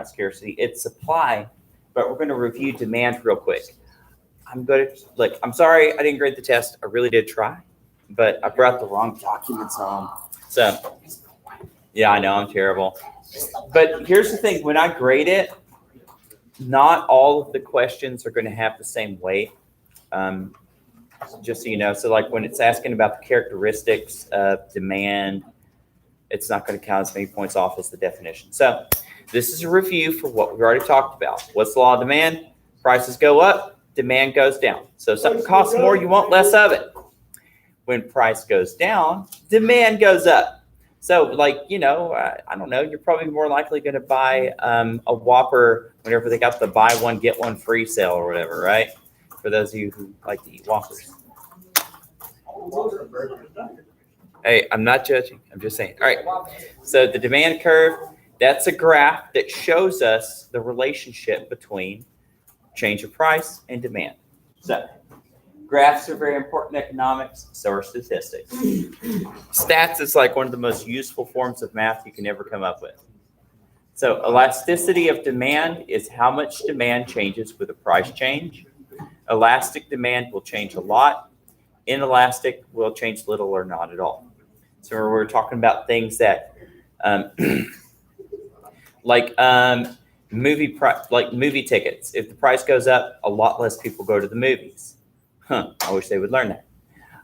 scarcity, it's supply, but we're going to review demand real quick. I'm sorry I didn't grade the test. I really did try, but I brought the wrong documents home. So, yeah, I know I'm terrible. But here's the thing, when I grade it, not all of the questions are going to have the same weight. Just so you know, so like when it's asking about the characteristics of demand, it's not going to count as many points off as the definition. So this is a review for what we've already talked about. What's the law of demand? Prices go up, demand goes down. So if something costs more, you want less of it. When price goes down, demand goes up. So like, I don't know, you're probably more likely going to buy a Whopper whenever they got the buy one, get one free sale or whatever, right? For those of you who like to eat Whoppers. Hey, I'm not judging. I'm just saying. All right. So the demand curve, that's a graph that shows us the relationship between change of price and demand. So graphs are very important in economics. So are statistics. Stats is like one of the most useful forms of math you can ever come up with. So elasticity of demand is how much demand changes with a price change. Elastic demand will change a lot. Inelastic will change little or not at all. So we're talking about things that, like movie tickets. If the price goes up, a lot less people go to the movies. I wish they would learn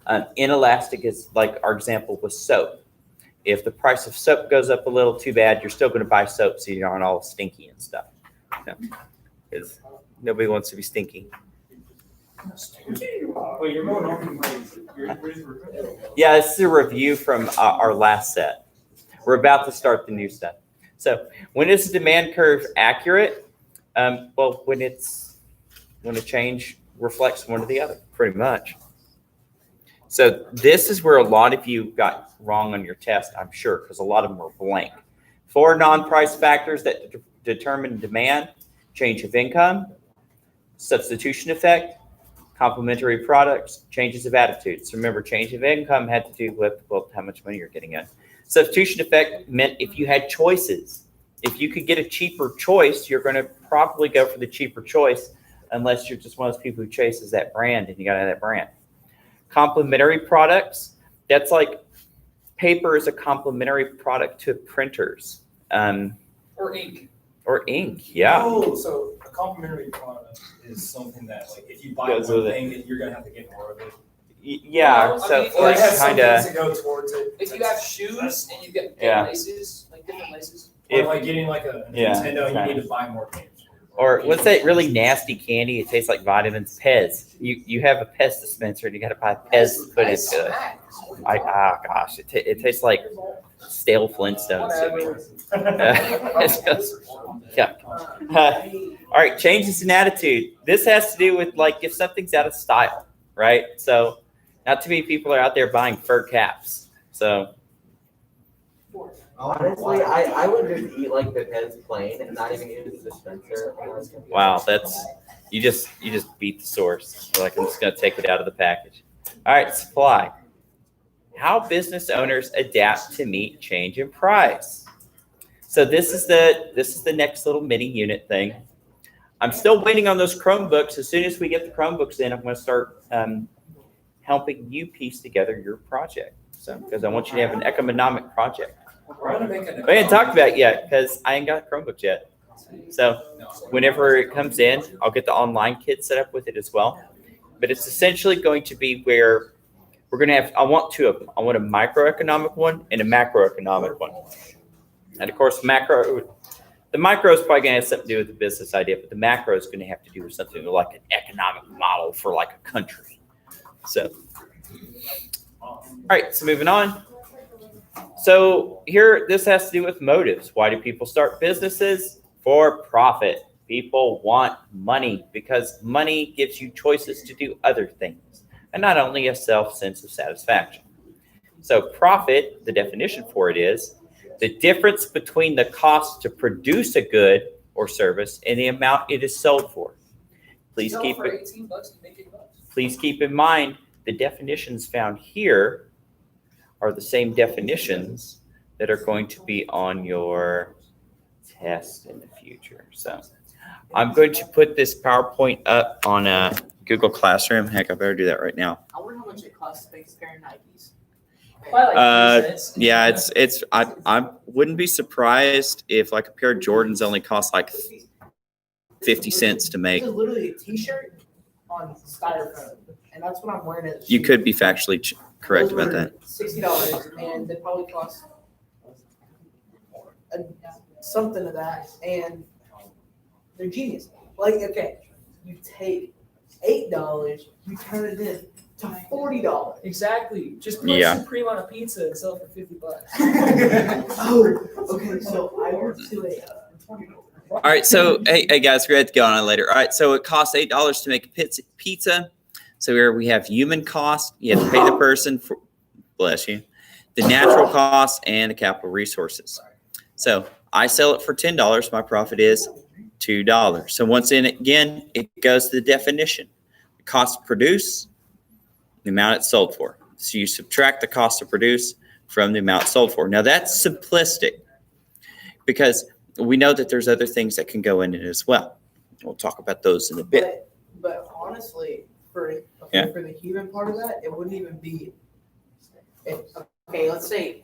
that. Inelastic is like our example with soap. If the price of soap goes up a little, too bad. You're still going to buy soap so you aren't all stinky and stuff. Because nobody wants to be stinky. Yeah, this is a review from our last set. We're about to start the new set. So when is the demand curve accurate? Well, when a change reflects one or the other, pretty much. So this is where a lot of you got wrong on your test, I'm sure, because a lot of them were blank. 4 non-price factors that determine demand: change of income, substitution effect, complementary products, changes of attitudes. Remember, change of income had to do with, well, how much money you're getting in. Substitution effect meant if you had choices. If you could get a cheaper choice, you're going to probably go for the cheaper choice unless you're just one of those people who chases that brand and you got to have that brand. Complementary products, that's like paper is a complementary product to printers. Or ink. Or ink, yeah. Oh, so a complementary product is something that, like, if you buy one thing, you're going to have to get more of it. Yeah, well, so or it has kind of to go towards it. If you have shoes and you get laces, like different laces. Or like getting like a Nintendo, you need to buy more games. Or what's that really nasty candy? It tastes like vitamins. Pez. You have a Pez dispenser and you got to buy Pez to put into it. Gosh, it tastes like stale Flintstones to me. It's just, yeah. All right, changes in attitude. This has to do with like if something's out of style, right? So not too many people are out there buying fur caps. So honestly, I would just eat like the Pez plain and not even use the dispenser. Wow, that's you just beat the source. So like I'm just gonna take it out of the package. All right, supply. How business owners adapt to meet change in price. So this is the next little mini unit thing. I'm still waiting on those Chromebooks. As soon as we get the Chromebooks in, I'm going to start helping you piece together your project. So because I want you to have an economic project. We ain't talked about it yet because I ain't got Chromebooks yet. So whenever it comes in, I'll get the online kit set up with it as well. But it's essentially going to be where we're going to have, I want 2 of them. I want a microeconomic one and a macroeconomic one. And of course, the micro is probably going to have something to do with the business idea, but the macro is going to have to do with something like an economic model for like a country. So, all right, so moving on. So here, this has to do with motives. Why do people start businesses? For profit. People want money because money gives you choices to do other things and not only a sense of satisfaction. So profit, the definition for it is the difference between the cost to produce a good or service and the amount it is sold for. Please keep in mind the definitions found here are the same definitions that are going to be on your test in the future. So I'm going to put this PowerPoint up on Google Classroom. Heck, I better do that right now. I wonder how much it costs to make a pair of Nikes. Probably like 3 cents. Yeah, I wouldn't be surprised if like a pair of Jordans only cost like 50 cents to make. This is literally a T-shirt on styrofoam, and that's what I'm wearing. As a You shoe. could be factually correct about that. $60, and they probably cost something of that, and they're genius. Like, okay, you take $8, you turn it in to $40. Exactly. Just put Yeah. Supreme on a pizza and sell it for $50. Oh, okay. So I went to a. All right, so hey guys, we're going to go on later. All right, so it costs $8 to make a pizza. So here we have human cost. You have to pay the person for, bless you, the natural cost and the capital resources. So I sell it for $10. My profit is $2. So once again, it goes to the definition: the cost to produce, the amount it's sold for. So you subtract the cost to produce from the amount sold for. Now that's simplistic because we know that there's other things that can go in it as well. We'll talk about those in a bit. But honestly, for the human part of that, it wouldn't even be. Okay, let's say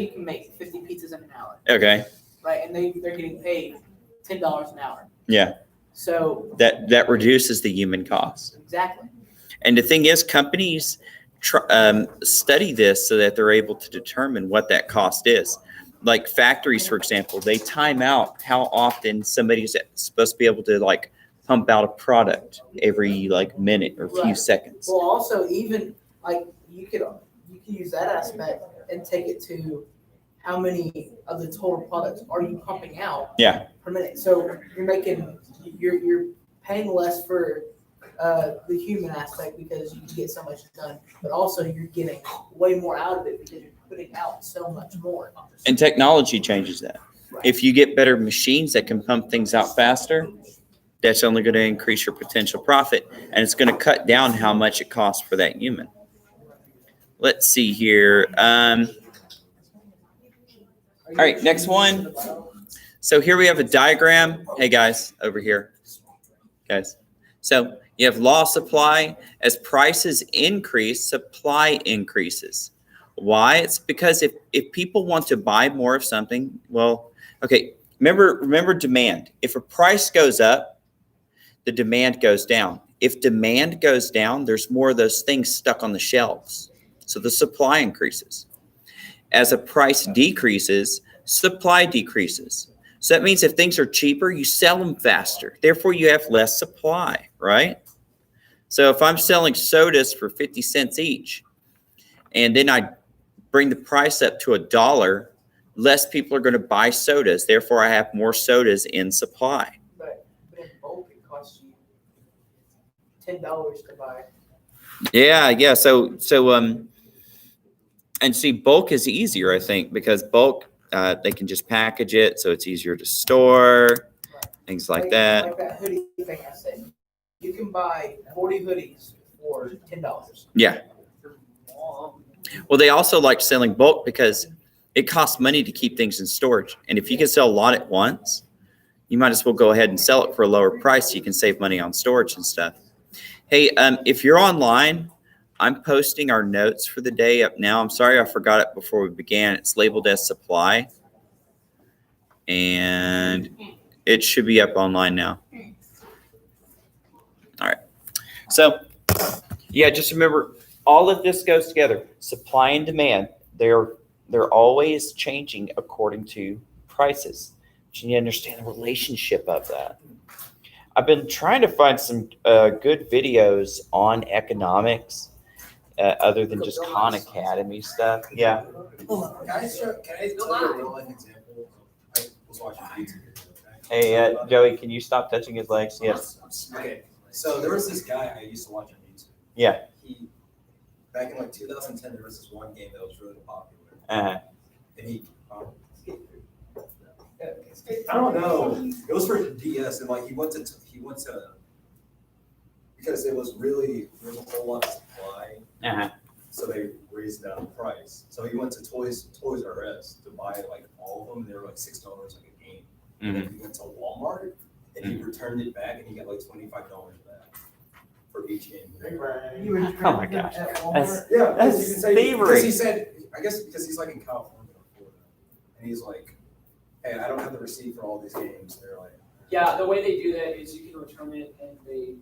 you can make 50 pizzas in an hour, Okay. right? And they're getting paid $10 an hour. Yeah. So That reduces the human cost. exactly. And the thing is, companies study this so that they're able to determine what that cost is. Like factories, for example, they time out how often somebody's supposed to be able to like pump out a product every like minute or few Right. seconds. Well, also even like you could use that aspect and take it to how many of the total products are you pumping out Yeah. per minute. So you're paying less for the human aspect because you can get so much done, but also you're getting way more out of it because you're putting out so much more. And technology changes that. If you get better machines that can pump things out faster, that's only going to increase your potential profit, and it's going to cut down how much it costs for that human. Let's see here. All right, next one. So here we have a diagram. Hey guys, over here. Guys. So you have law of supply. As prices increase, supply increases. Why? It's because if people want to buy more of something, well, okay, remember demand. If a price goes up, the demand goes down. If demand goes down, there's more of those things stuck on the shelves. So the supply increases. As a price decreases, supply decreases. So that means if things are cheaper, you sell them faster. Therefore, you have less supply, right? So if I'm selling sodas for 50 cents each, and then I bring the price up to $1, less people are going to buy sodas. Therefore, I have more sodas in supply. But in bulk, it costs you $10 to buy. Yeah. So and see, bulk is easier, I think, because bulk, they can just package it, so it's easier to store, things like that. Like that hoodie thing I said. You can buy 40 hoodies for $10. Yeah. Well, they also like selling bulk because it costs money to keep things in storage. And if you can sell a lot at once, you might as well go ahead and sell it for a lower price so you can save money on storage and stuff. Hey, if you're online, I'm posting our notes for the day up now. I'm sorry I forgot it before we began. It's labeled as supply. And it should be up online now. All right. So, yeah, just remember, all of this goes together. Supply and demand, they're always changing according to prices. But you need to understand the relationship of that. I've been trying to find some good videos on economics other than just Khan Academy stuff. Yeah. Can I tell you a real life example? I was watching a YouTube video. Hey, Joey, can you stop touching his legs? Yes. Okay, so there was this guy I used to watch on YouTube. Yeah. He, back in like 2010, there was this one game that was really popular. Uh-huh. And he, I don't know. It was for DS, and like he went to because there was a whole lot of supply, Uh-huh. so they raised down the price. So he went to Toys R Us to buy like all of them. They were like $6 like a game. And then he went to Walmart and he returned it back and he got like $25 back for each game. You would Oh my gosh. at That's- Walmart. Yeah, That's because you can say, thievery. because he said, I guess because he's like in California or Florida, and he's like, hey, I don't have the receipt for all these games. They're like, Yeah, the way they do that is you can return it and they,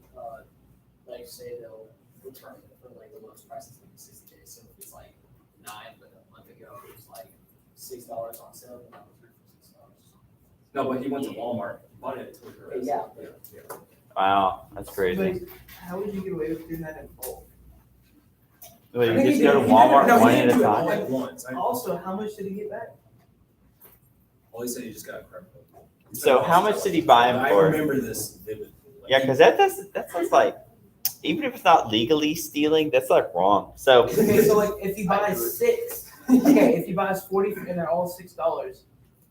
like say they'll return it for like the lowest price is like 60 days. So if it's like 9, but a month ago it was like $6 on sale, then that was for $6. no, but he went to Walmart, bought it at Toys R Us. Yeah. Wow, that's crazy. But how would you get away with doing that in bulk? Well, I you think just he go to did- he Walmart didn't- no, one he at a didn't do it all time. at once. Also, how much did he get back? All he said he just got a credit card. So how much did he buy him I for? remember this vividly. Like, Yeah, because that sounds like, even if it's not legally stealing, that's like wrong. So Okay, so like if he buys 6, okay, if he buys 40 and they're all $6,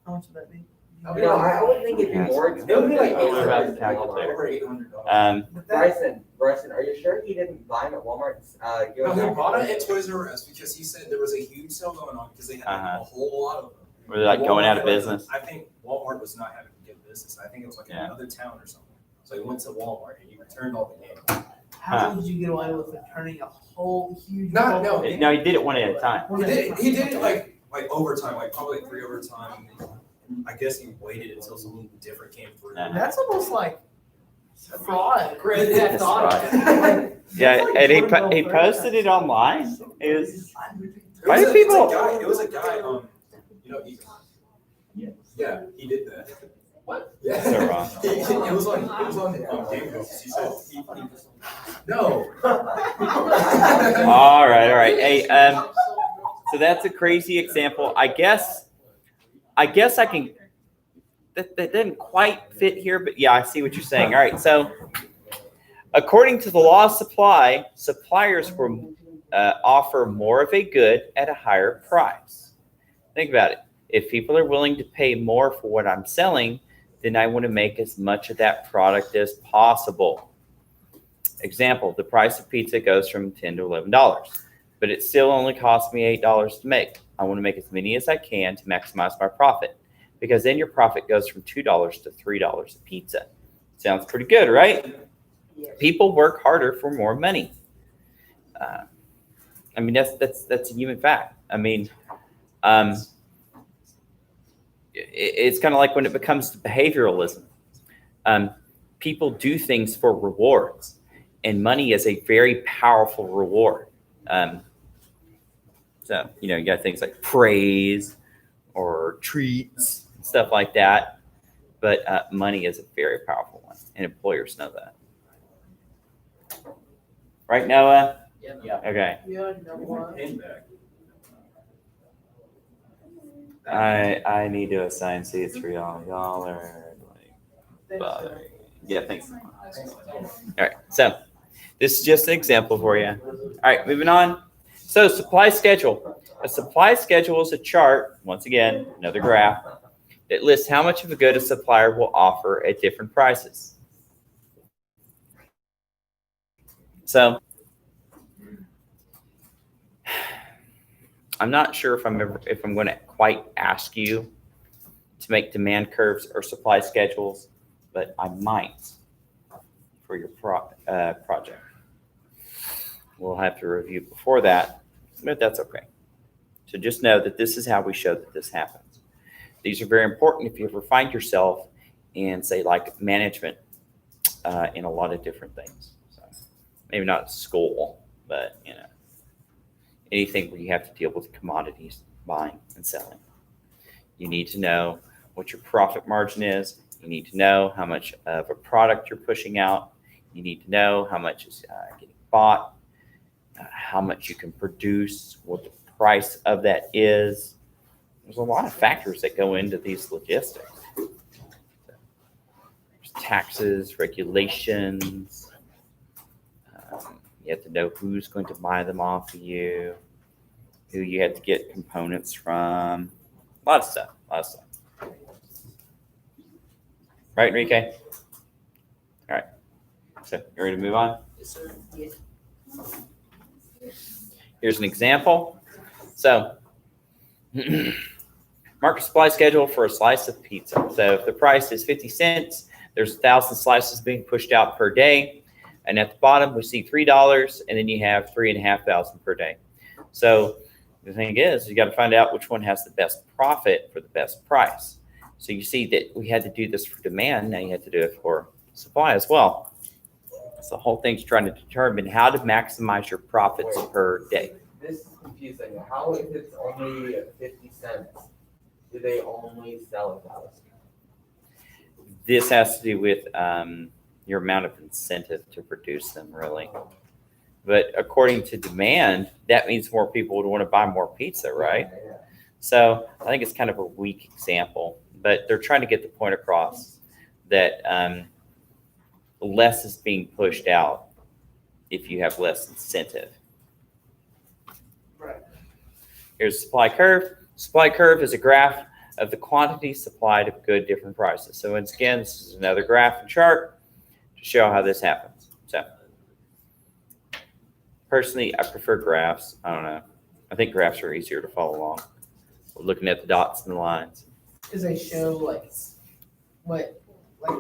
how much would that be? I would think it'd be more it would be like expensive. What about the $800. calculator? Over $800. But that- Bryson, are you sure he didn't buy them at Walmart? No, he bought it at Toys R Us because he said there was a huge sale going on because they had Uh-huh. a whole lot of them. were they like going out of Walmart, business? I think Walmart was not having good business. I think it was like in Yeah. another town or something. So he went to Walmart and he returned all the games. How would you get away with returning a whole huge? Not- no. bulk? No, he did it one at a time. He did it like overtime, like probably like 3 overtime. I guess he waited until something different came through. Uh-huh. That's almost like fraud. Grand Theft Auto. Yeah, That's like and he criminal posted it online. It was Why do It people- was a guy, you know, yeah, he did that. What? Yeah. So wrong. It was on Game Grumps. He said, no. all right. Hey, so that's a crazy example. I guess I can. That didn't quite fit here, but yeah, I see what you're saying. All right, so according to the law of supply, suppliers will offer more of a good at a higher price. Think about it. If people are willing to pay more for what I'm selling, then I want to make as much of that product as possible. Example, the price of pizza goes from $10 to $11, but it still only costs me $8 to make. I want to make as many as I can to maximize my profit, because then your profit goes from $2 to $3 a pizza. Sounds pretty good, right? Yes. People work harder for more money. I mean, that's a human fact. I mean, it's kind of like when it becomes to behavioralism. People do things for rewards, and money is a very powerful reward. So, you got things like praise or treats, stuff like that. But money is a very powerful one, and employers know that. Right, Noah? Yeah. Okay. Yeah, no one. I need to assign seats for y'all. Y'all are like bothering. Yeah, thanks. All right, so this is just an example for you. All right, moving on. So supply schedule. A supply schedule is a chart, once again, another graph, that lists how much of a good a supplier will offer at different prices. So I'm not sure if I'm going to quite ask you to make demand curves or supply schedules, but I might for your project. We'll have to review before that, but that's okay. So just know that this is how we show that this happens. These are very important if you ever find yourself in, say, like management in a lot of different things. So maybe not school, but anything where you have to deal with commodities, buying and selling. You need to know what your profit margin is. You need to know how much of a product you're pushing out. You need to know how much is getting bought, how much you can produce, what the price of that is. There's a lot of factors that go into these logistics. There's taxes, regulations. You have to know who's going to buy them off of you, who you have to get components from. A lot of stuff. Right, Enrique? All right. So, you ready to move on? Yes, sir. Here's an example. So, Market supply schedule for a slice of pizza. So if the price is 50 cents, there's 1,000 slices being pushed out per day. And at the bottom, we see $3, and then you have 3,500 per day. So the thing is, you got to find out which one has the best profit for the best price. So you see that we had to do this for demand. Now you have to do it for supply as well. So the whole thing's trying to determine how to maximize your profits per day. This is confusing. How if it's only 50 cents, do they only sell 1,000? This has to do with your amount of incentive to produce them, really. But according to demand, that means more people would want to buy more pizza, right? Yeah. So I think it's kind of a weak example, but they're trying to get the point across that less is being pushed out if you have less incentive. Right. Here's the supply curve. Supply curve is a graph of the quantity supplied of good different prices. So once again, this is another graph and chart to show how this happens. So personally, I prefer graphs. I don't know. I think graphs are easier to follow along. We're looking at the dots and the lines. Because they show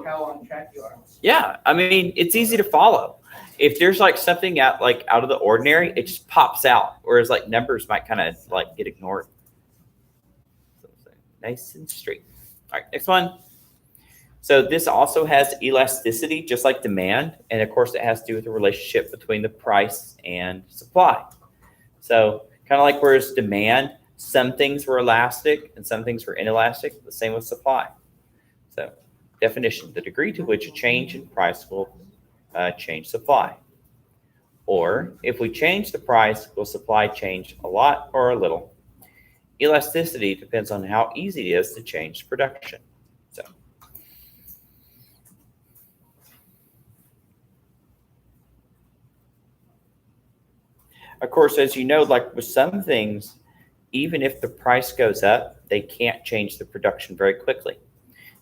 how on track you are. Yeah, I mean, it's easy to follow. If there's like something out of the ordinary, it just pops out. Whereas like numbers might kind of like get ignored. So nice and straight. All right, next one. So this also has elasticity, just like demand. And of course, it has to do with the relationship between the price and supply. So kind of like whereas demand, some things were elastic and some things were inelastic, the same with supply. So definition, the degree to which a change in price will change supply. Or if we change the price, will supply change a lot or a little? Elasticity depends on how easy it is to change production. So of course, as you know, like with some things, even if the price goes up, they can't change the production very quickly.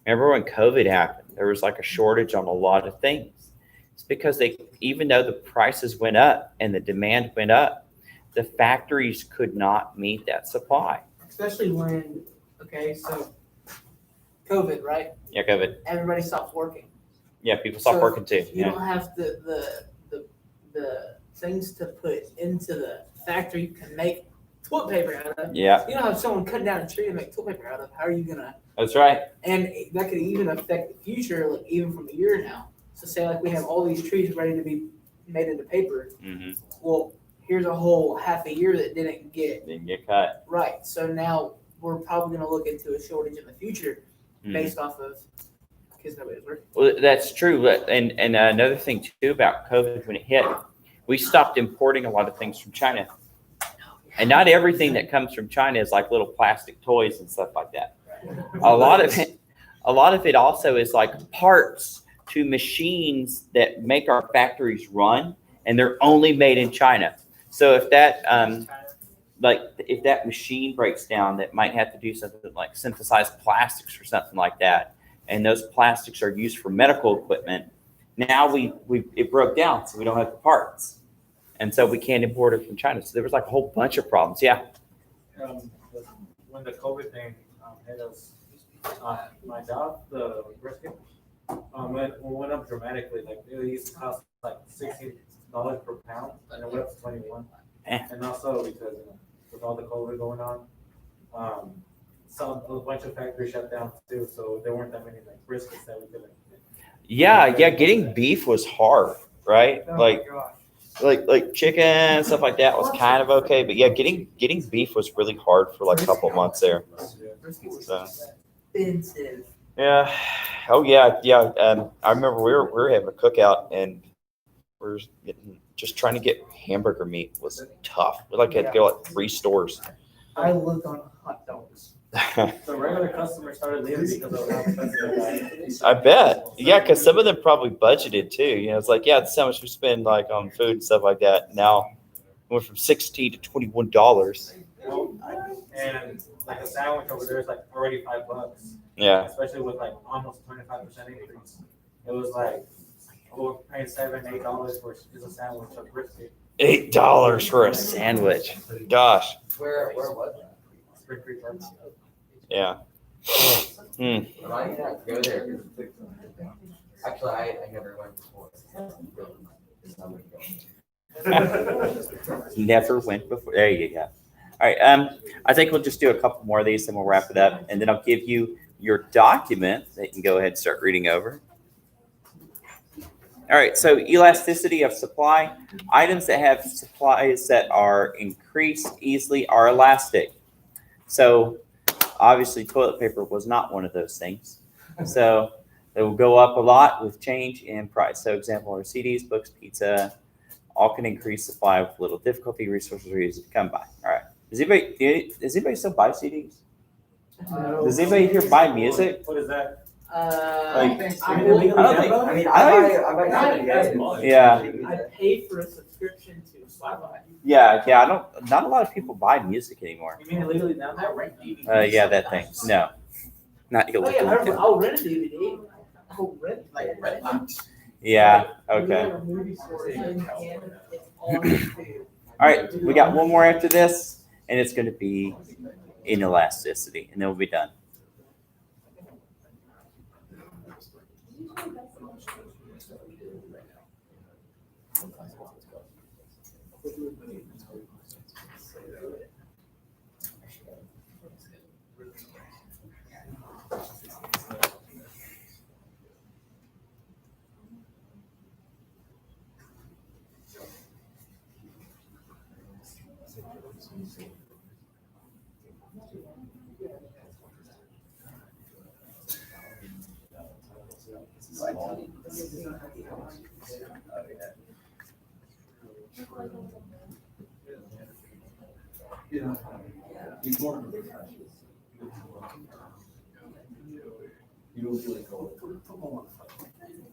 Remember when COVID happened, there was like a shortage on a lot of things. It's because even though the prices went up and the demand went up, the factories could not meet that supply. Especially when, so COVID, right? Yeah, COVID. Everybody stops working. Yeah, people stopped So working too. You Yeah. don't have the things to put into the factory to make toilet paper out of. Yeah, You don't have someone cutting down a tree to make toilet paper out of. How are you gonna? that's right. And that could even affect the future, like even from a year now. So say like we have all these trees ready to be made into paper. Mm-hmm. Well, here's a whole half a year that didn't get Didn't get cut. right. So now we're probably gonna look into a shortage in the future Mhm. based off of because nobody's working. Well, that's true. And another thing too about COVID when it hit, we stopped importing a lot of things from China. And not everything that comes from China is like little plastic toys and stuff like that. A lot of it also is like parts to machines that make our factories run, and they're only made in China. So if that if that machine breaks down, that might have to do something like synthesize plastics or something like that, and those plastics are used for medical equipment. Now it broke down, so we don't have the parts, and so we can't import it from China. So there was like a whole bunch of problems. Yeah. When the COVID thing hit us, my job, the brisket, went up dramatically. Like it used to cost like $16 per pound, and it went up to 21. And also because with all the COVID going on, a bunch of factories shut down too, so there weren't that many like briskets that we could. Yeah. Getting beef was hard, right? Like chicken and stuff like that was kind of okay, but yeah, getting beef was really hard for like a couple of months there. So, Expensive. yeah. Oh yeah. I remember we were having a cookout and we're just trying to get hamburger meat was tough. We had to go like 3 stores. I lived on hot dogs. The regular customers started leaving because of how expensive it was. I bet. Yeah, because some of them probably budgeted too. It's like, yeah, that's how much we spend like on food and stuff like that. Now it went from $16 to $21. And like a sandwich over there is like already $5. Yeah. Especially with like almost 25% increase. It was like we're paying $7-8 for just a sandwich of brisket. $8 for a sandwich. Gosh. Where was that? Spring Creek Farm. Yeah. But I didn't have to go there 'cause it's actually, I never went before. Never went before. There you go. All right. I think we'll just do a couple more of these, and we'll wrap it up. And then I'll give you your document that you can go ahead and start reading over. All right. So elasticity of supply. Items that have supplies that are increased easily are elastic. So obviously, toilet paper was not one of those things. So it will go up a lot with change in price. So example are CDs, books, pizza. All can increase supply with little difficulty. Resources are easy to come by. All right. Does anybody still buy CDs? Does anybody here buy music? What is that? Like, I will- I don't think- I mean, I buy CDs. Yeah. I paid for a subscription to Spotify. Yeah. I don't. Not a lot of people buy music anymore. You mean illegally down I rent DVDs. Yeah, that thing. No, not Oh yeah, illegal. I'll rent a DVD. I'll rent Yeah. We Okay. have a movie store in Canada. It's on YouTube. All right. We got one more after this, and it's going to be inelasticity, and then we'll be done.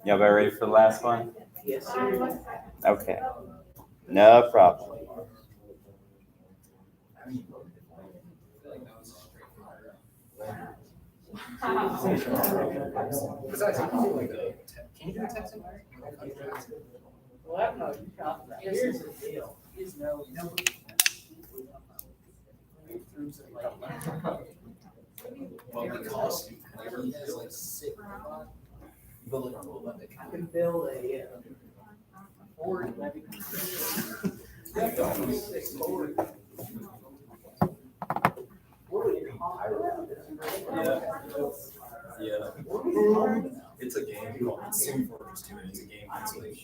Y'all about ready for the last one? Yes, sir. Okay. No problem. Besides, I can do like can you do a texting? Well, I don't know. Here's the deal. Is no. Maybe cost you. Whenever he has like sick. Build like a little bit. I can build a board. Yeah. It's a game. It's Sim Fortress 2, and it's a game that's like.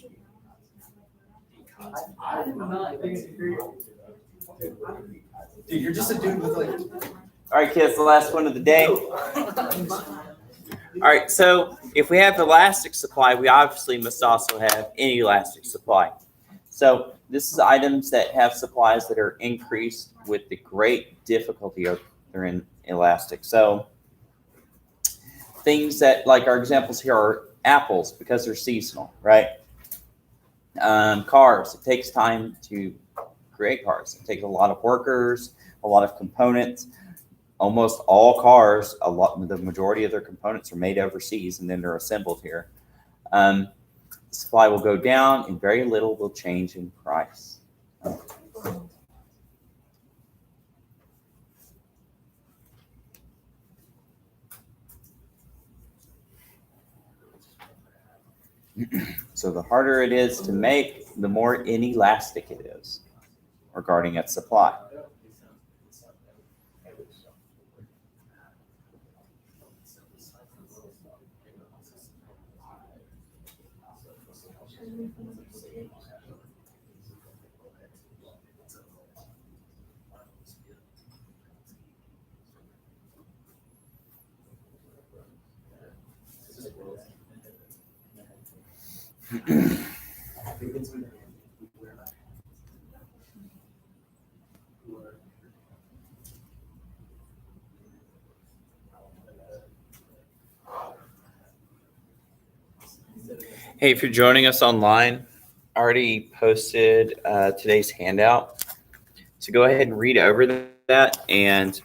Dude, you're just a dude with like. All right, kids, the last one of the day. All right, so if we have elastic supply, we obviously must also have inelastic supply. So this is items that have supplies that are increased with the great difficulty of they're inelastic. So things that, like our examples here are apples because they're seasonal, right? Cars, it takes time to create cars. It takes a lot of workers, a lot of components. Almost all cars, the majority of their components are made overseas and then they're assembled here. Supply will go down and very little will change in price. So the harder it is to make, the more inelastic it is regarding its supply. Hey, if you're joining us online, I already posted today's handout. So go ahead and read over that, and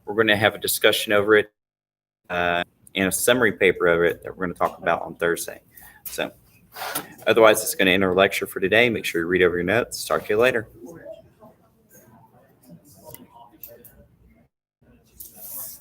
we're going to have a discussion over it and a summary paper of it that we're going to talk about on Thursday. So otherwise, it's going to end our lecture for today. Make sure you read over your notes. Talk to you later.